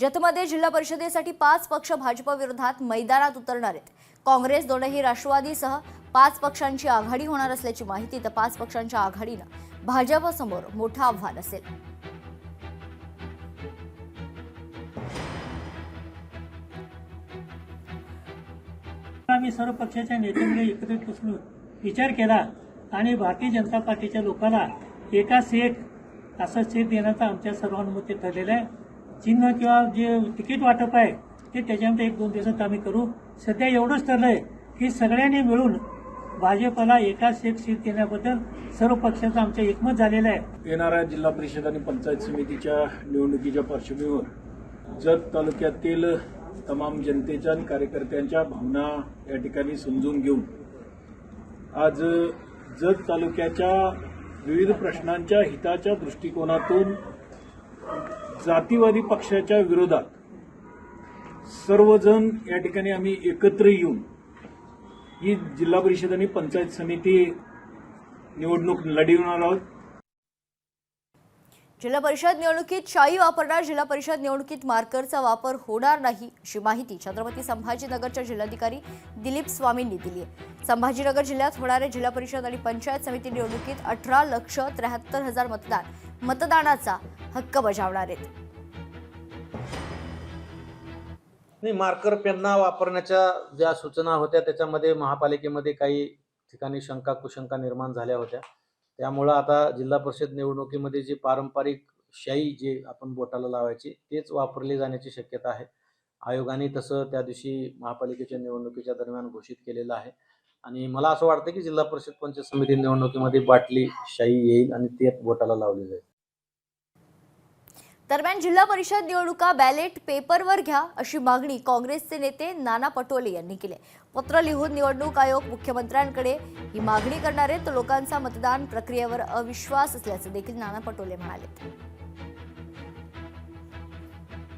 जतमध्ये जिल्हा परिषदेसाठी 5 पक्ष भाजप विरोधात मैदानात उतरणार आहेत। काँग्रेस, दोनही राष्ट्रवादीसह 5 पक्षांची आघाडी होणार असल्याची माहिती। तर 5 पक्षांच्या आघाडीनं भाजपसमोर मोठं आव्हान असेल। आम्ही सर्व पक्षाच्या नेत्यांनी एकत्रित बसून विचार केला आणि भारतीय जनता पार्टीच्या लोकांना एकास एक असं सीट देण्याचा आमच्या सर्वानुमते ठरलेलं आहे। चिन्ह किंवा जे तिकीट वाटप आहे ते त्याच्यामध्ये 1-2 दिवसात आम्ही करू। सध्या एवढंच ठरलंय की सगळ्यांनी मिळून भाजपला एकास एक सीट देण्याबद्दल सर्व पक्षाचं आमचं एकमत झालेलं आहे। येणाऱ्या जिल्हा परिषद आणि पंचायत समितीच्या निवडणुकीच्या पार्श्वभूमीवर जत तालुक्यातील तमाम जनतेच्या आणि कार्यकर्त्यांच्या भावना या ठिकाणी समजून घेऊन आज जत तालुक्याच्या विविध प्रश्नांच्या हिताच्या दृष्टिकोनातून जातीवादी पक्षाच्या विरोधात सर्वजण या ठिकाणी आम्ही एकत्र येऊन ही जिल्हा परिषद आणि पंचायत समिती निवडणूक लढवणार आहोत। जिल्हा परिषद निवडणुकीत शाई वापरणार, जिल्हा परिषद निवडणुकीत मार्करचा वापर होणार नाही अशी माहिती छत्रपती संभाजीनगरच्या जिल्हाधिकारी दिलीप स्वामींनी दिली आहे। संभाजीनगर जिल्ह्यात होणाऱ्या जिल्हा परिषद आणि पंचायत समिती निवडणुकीत 18,73,000 मतदानाचा हक्क बजावणार आहेत। मार्कर पेनना वापरण्याच्या ज्या सूचना होत्या त्याच्यामध्ये महापालिकेमध्ये काही ठिकाणी शंका कुशंका निर्माण झाल्या होत्या। त्यामुळे आता जिल्हा परिषद निवडणुकीमध्ये जी पारंपरिक शाई जे आपण बोटाला लावायची तेच वापरली जाण्याची शक्यता आहे। आयोगाने तसं त्या दिवशी महापालिकेच्या निवडणुकीच्या दरम्यान घोषित केलेलं आहे आणि मला असं वाटतं की जिल्हा परिषद पंचायत समिती निवडणुकीमध्ये बाटली शाई येईल आणि ते बोटाला लावली जाईल। दरम्यान जिल्हा परिषद निवडणुका बॅलेट पेपरवर घ्या अशी मागणी काँग्रेसचे नेते नाना पटोले यांनी केली। पत्र लिहून निवडणूक आयोग मुख्यमंत्र्यांकडे ही मागणी करणार आहे। तर लोकांचा मतदान प्रक्रियेवर अविश्वास असल्याचं देखील नाना पटोले म्हणाले।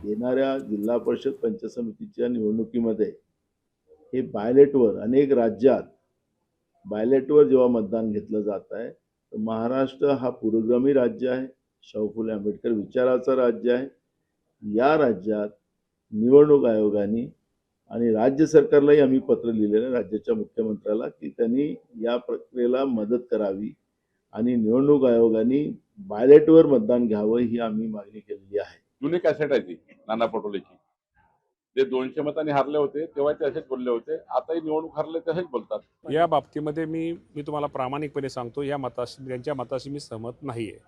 येणाऱ्या जिल्हा परिषद पंचायत समितीच्या निवडणुकीमध्ये हे बायलेटवर अनेक राज्यात बायलेटवर जेव्हा मतदान घेतलं जात आहे तर महाराष्ट्र हा पुरोगामी राज्य आहे, शाहू फुले आंबेडकर विचाराचं राज्य आहे। या राज्यात निवडणूक आयोगाने आणि राज्य सरकारलाही आम्ही पत्र लिहिलेलं आहे राज्याच्या मुख्यमंत्र्याला की त्यांनी या प्रक्रियेला मदत करावी आणि निवडणूक आयोगाने बायलेटवर मतदान घ्यावं ही आम्ही मागणी केलेली आहे। जुनी कॅसेट आहे ती नाना पटोलेची, ते 200 मतांनी हारले होते तेव्हा ते असेच बोलले होते, आताही निवडणूक हारले तसेच बोलतात। या बाबतीमध्ये मी तुम्हाला प्रामाणिकपणे सांगतो, या मताशी त्यांच्या मताशी मी सहमत नाहीये।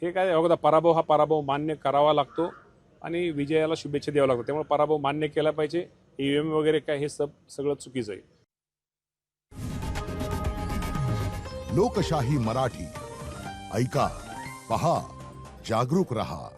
हे काय अगोदर पराभव हा पराभव मान्य करावा लागतो आणि विजयाला शुभेच्छा द्यावा लागतो। त्यामुळे पराभव मान्य केला पाहिजे। ईव्हीएम वगैरे काय हे सगळं चुकीचं आहे। लोकशाही मराठी ऐका, पहा, जागरूक रहा।